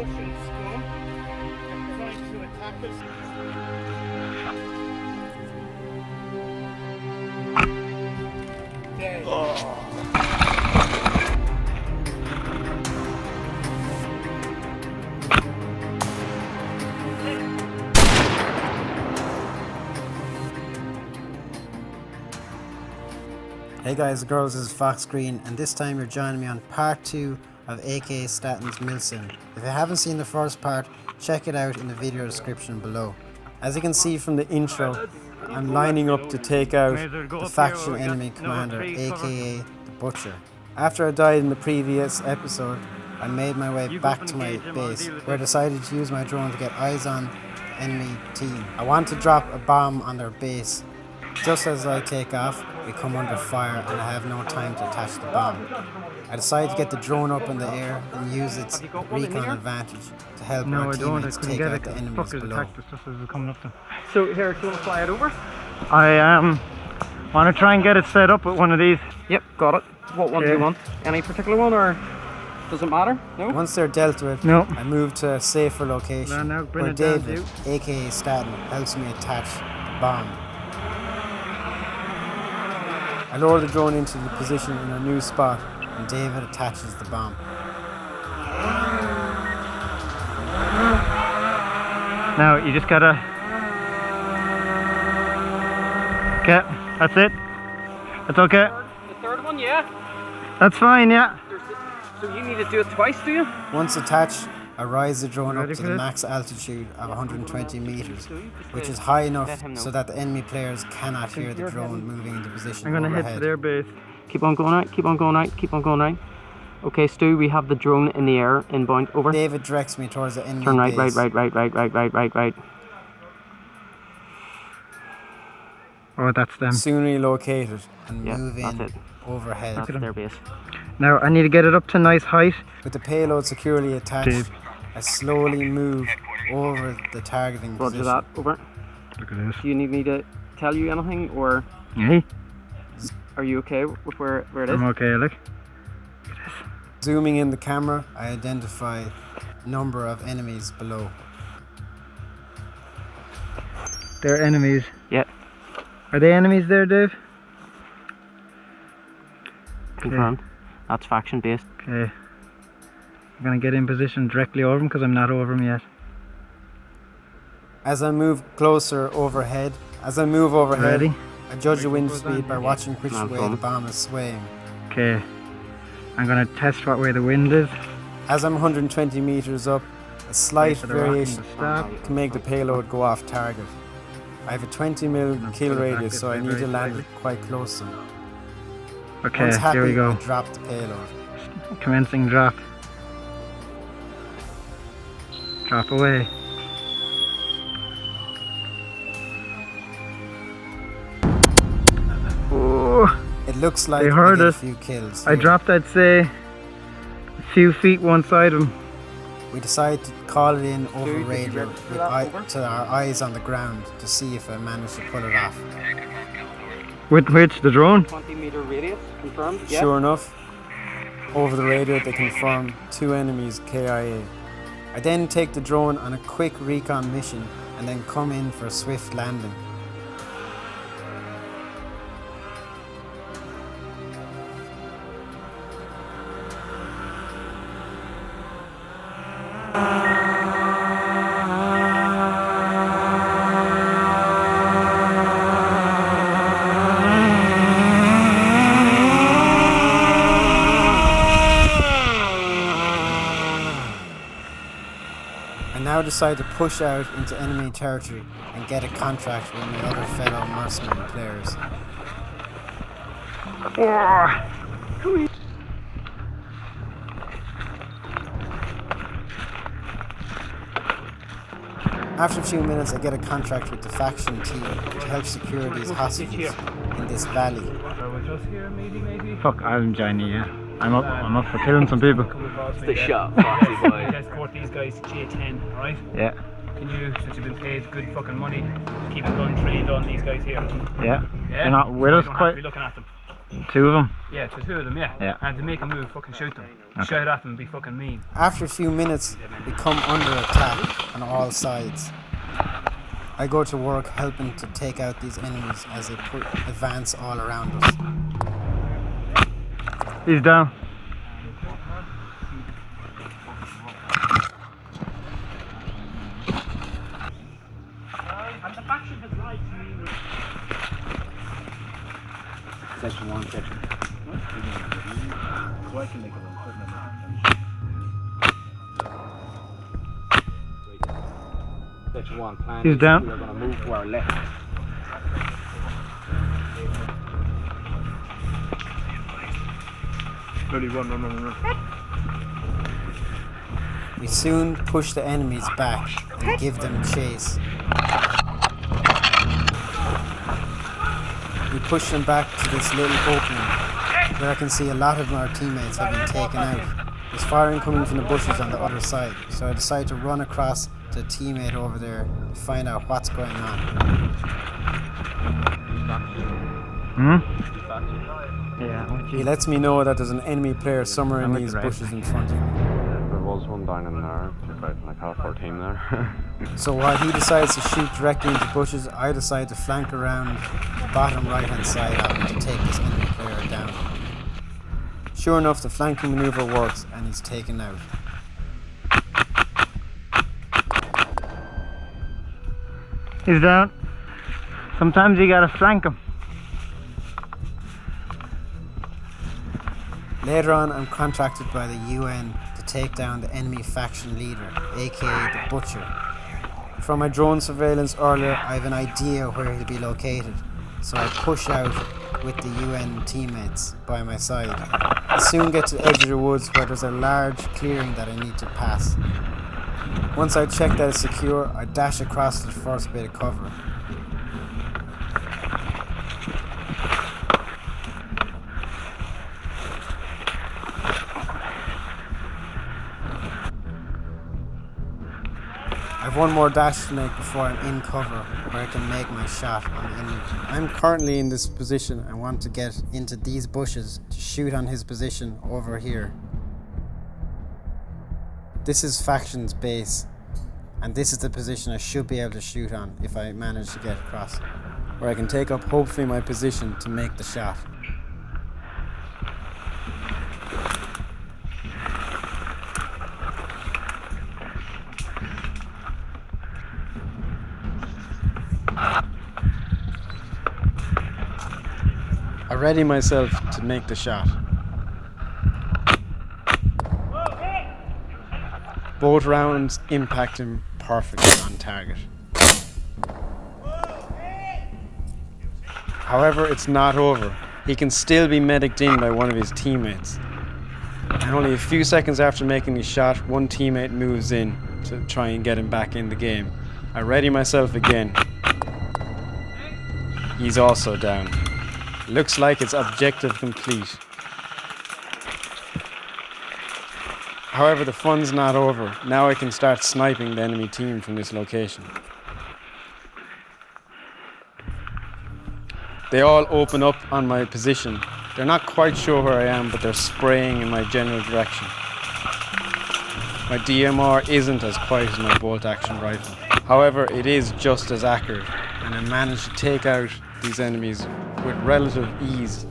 Russian scum trying to attack us. Dead. Hey guys, girls, this is Fox Green, and this time you're joining me on part 2 of AK Statton's Milsim. If you haven't seen the first part, check it out in the video description below. As you can see from the intro, I'm lining up to take out the faction enemy commander, aka the Butcher. After I died in the previous episode, I made my way back to my base, where I decided to use my drone to get eyes on the enemy team. I want to drop a bomb on their base. Just as I take off, we come under fire and I have no time to attach the bomb. I decide to get the drone up in the air and use its recon advantage to help our teammates take out the enemies below. So here, do you want to fly it over? I want to try and get it set up with one of these. Yep, got it. What one do you want? Any particular one, or does it matter? No? Once they're dealt with, I move to a safer location where David, aka Statton, helps me attach the bomb. I lower the drone into the position in our new spot, and David attaches the bomb. Now you just gotta... Okay, that's it. That's okay. The third one, yeah? That's fine, yeah. So you need to do it twice, do you? Once attached, I rise the drone up to the max altitude of 120 meters, which is high enough so that the enemy players cannot hear the drone moving into position overhead. I'm gonna head to their base. Keep on going out, keep on going out, keep on going out. Okay, Stu, we have the drone in the air, inbound, over. David directs me towards the enemy Turn right, base. right. Oh, that's them. Soon relocated and move in overhead. That's their base. Now I need to get it up to nice height. With the payload securely attached, I slowly move over the targeting position. Roger that, over. Look at this. Do you need me to tell you anything, or are you okay with where it is? I'm okay, look. Zooming in the camera, I identify a number of enemies below. They're enemies? Yeah. Are they enemies there, Dave? Confirmed. That's faction based. Okay. I'm gonna get in position directly over them because I'm not over them yet. As I move closer overhead, I judge the wind speed by watching which way the bomb is swaying. Okay. I'm gonna test what way the wind is. As I'm 120 meters up, a slight variation can make the payload go off target. I have a 20mm kill radius, so I need to land it quite close to them. Okay, here we go. I drop the payload. Commencing drop. Drop away. Oh, it looks like they heard a us. Few kills. I dropped, I'd say, a few feet one side of them. We decide to call it in over radio with our eyes on the ground to see if I manage to pull it off. With which? The drone? 20-meter radius, confirmed? Yeah. Sure enough, over the radio they confirm 2 enemies KIA. I then take the drone on a quick recon mission and then come in for a swift landing. I now decide to push out into enemy territory and get a contract with my other fellow mercenary players. After a few minutes, I get a contract with the faction team to help secure these hostages in this valley. Fuck, I'm joining you. I'm up for killing some people. It's the shot, Foxy boy. You guys escort these guys to J10, alright? Yeah. Can you, since you've been paid good fucking money, keep a gun trained on these guys here? Yeah. They're not with us quite. quite. Be looking at them. Two of them. Yeah, to 2 of them, yeah. Yeah. And to make a move, fucking shoot them. Shout at them and be fucking mean. After a few minutes, we come under attack on all sides. I go to work helping to take out these enemies as they advance all around us. He's down. Section 1, section. So I can make it on Section 1, plan. He's down. We're going to move to our left. run. We soon push the enemies back and give them chase. We push them back to this little opening where I can see a lot of our teammates have been taken out. There's firing coming from the bushes on the other side, so I decide to run across to a teammate over there to find out what's going on. Yeah. He lets me know that there's an enemy player somewhere in these bushes in front of him. There was one down in there, just out in like half our team there. So while he decides to shoot directly into bushes, I decide to flank around the bottom right hand side of him to take this enemy player down. Sure enough, the flanking maneuver works and he's taken out. He's down. Sometimes you gotta flank him. Later on, I'm contracted by the UN to take down the enemy faction leader, aka the Butcher. From my drone surveillance earlier, I have an idea where he'll be located, so I push out with the UN teammates by my side. I soon get to the edge of the woods where there's a large clearing that I need to pass. Once I check that it's secure, I dash across to the first bit of cover. I've one more dash to make before I'm in cover where I can make my shot on the enemy. I'm currently in this position and want to get into these bushes to shoot on his position over here. This is faction's base, and this is the position I should be able to shoot on if I manage to get across, where I can take up hopefully my position to make the shot. I ready myself to make the shot. Both rounds impact him perfectly on target. However, it's not over. He can still be medicked in by one of his teammates. And only a few seconds after making his shot, one teammate moves in to try and get him back in the game. I ready myself again. He's also down. Looks like it's objective complete. However, the fun's not over. Now I can start sniping the enemy team from this location. They all open up on my position. They're not quite sure where I am, but they're spraying in my general direction. My DMR isn't as quiet as my bolt-action rifle. However, it is just as accurate, and I managed to take out these enemies with relative ease.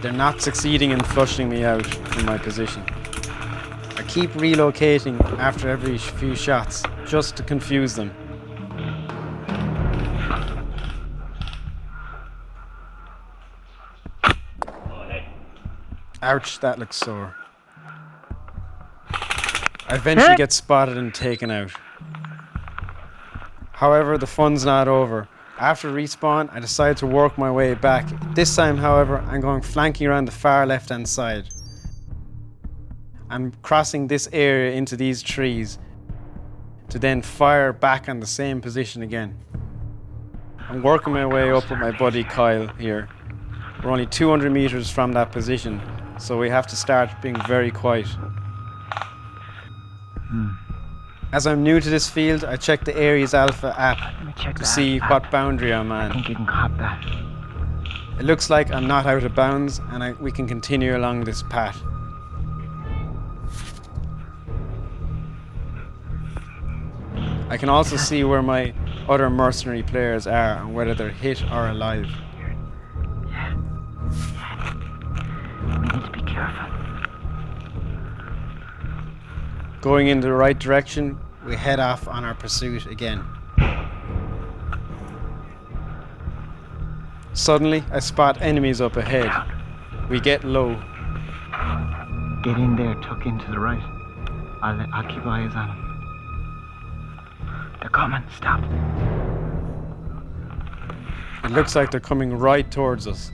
They're not succeeding in flushing me out from my position. I keep relocating after every few shots, just to confuse them. Ouch, that looks sore. I eventually get spotted and taken out. However, the fun's not over. After respawn, I decide to work my way back. This time, however, I'm going flanking around the far left-hand side. I'm crossing this area into these trees to then fire back on the same position again. I'm working my way up with my buddy Kyle here. We're only 200 meters from that position, so we have to start being very quiet. As I'm new to this field, I check the Aries Alpha app Let me check to that see app. what boundary I'm I on. think you can cop that. It looks like I'm not out of bounds and we can continue along this path. I can also see where my other mercenary players are and whether they're hit or alive. We need to be careful. Going in the right direction, we head off on our pursuit again. Suddenly, I spot enemies up ahead. We get low. Get in there, tuck into the right. I'll keep eyes on them. They're coming, stop. It looks like they're coming right towards us.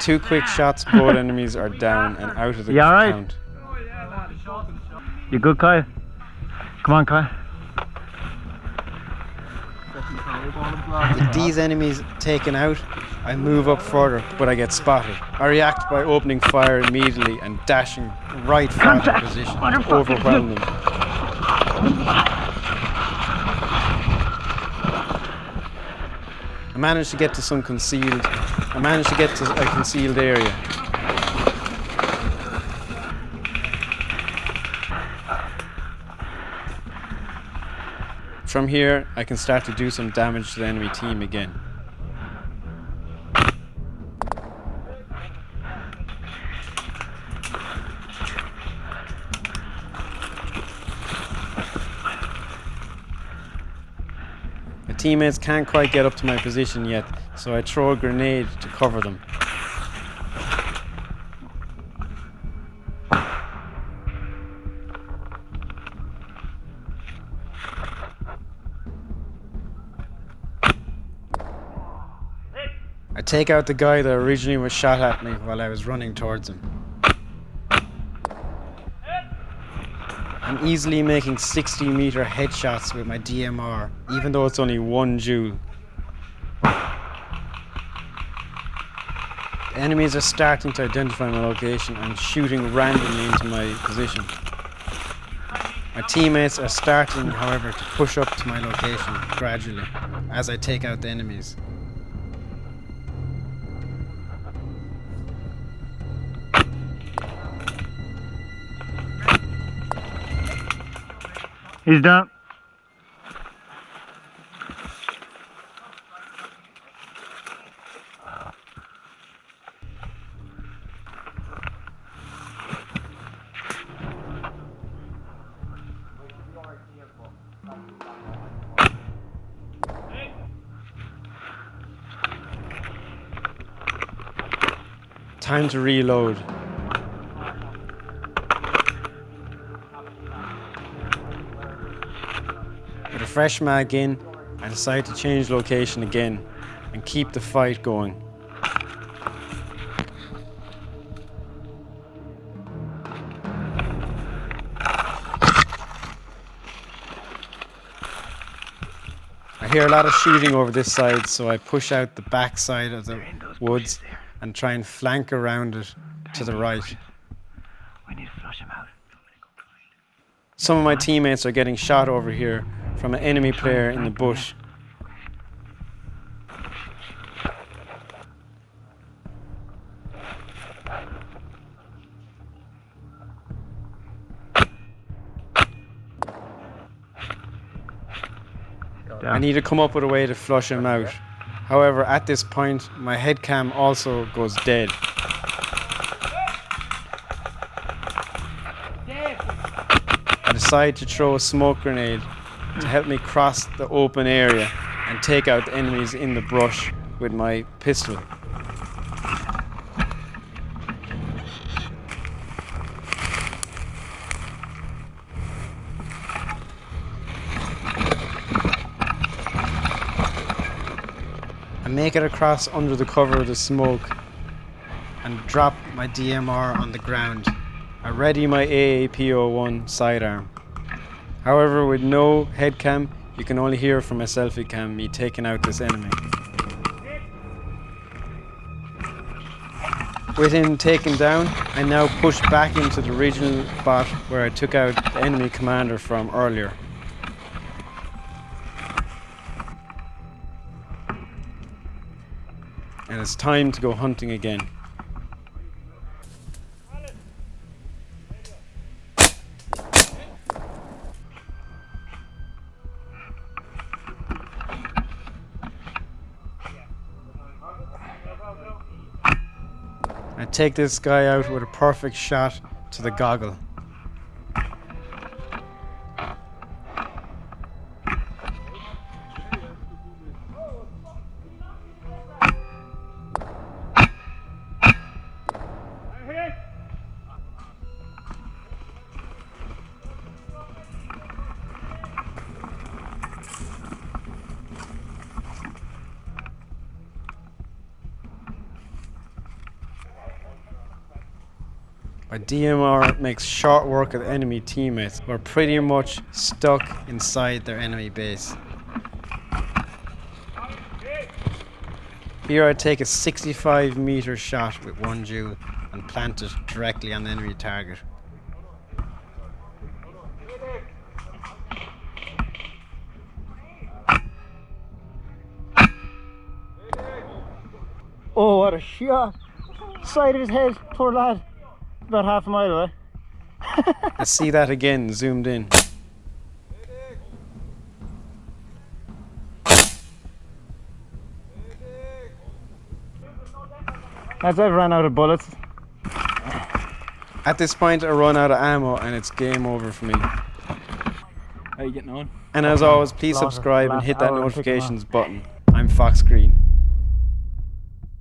Two quick shots, both enemies are down and out of the You alright? count. You good, Kyle? Come on, Kyle. With these enemies taken out, I move up further, but I get spotted. I react by opening fire immediately and dashing right for their position to overwhelm them. I managed to get to a concealed area. From here, I can start to do some damage to the enemy team again. My teammates can't quite get up to my position yet, so I throw a grenade to cover them. I take out the guy that originally was shot at me while I was running towards him. I'm easily making 60-meter headshots with my DMR, even though it's only 1 joule. The enemies are starting to identify my location and shooting randomly into my position. My teammates are starting, however, to push up to my location gradually as I take out the enemies. He's down. Time to reload. With a fresh mag in, I decide to change location again and keep the fight going. I hear a lot of shooting over this side, so I push out the back side of the woods and try and flank around it to the right. We need to flush him out. Some of my teammates are getting shot over here from an enemy player in the bush. I need to come up with a way to flush him out. However, at this point, my head cam also goes dead. I decide to throw a smoke grenade to help me cross the open area and take out the enemies in the brush with my pistol. I make it across under the cover of the smoke and drop my DMR on the ground. I ready my AAP-01 sidearm. However, with no head cam, You can only hear from my selfie cam me taking out this enemy. With him taken down, I now push back into the regional spot where I took out the enemy commander from earlier. And it's time to go hunting again. I take this guy out with a perfect shot to the goggle. My DMR makes short work of enemy teammates who are pretty much stuck inside their enemy base. Here I take a 65-meter shot with 1 joule and plant it directly on the enemy target. Oh, what a shot! Side of his head, poor lad. About half a mile away. I see that again, zoomed in. Lads, I've run out of bullets. At this point I run out of ammo and it's game over for me. How are you getting on? And as always, please Slaughter. subscribe and Last hit that hour and pick 'em notifications button. I'm Fox Green.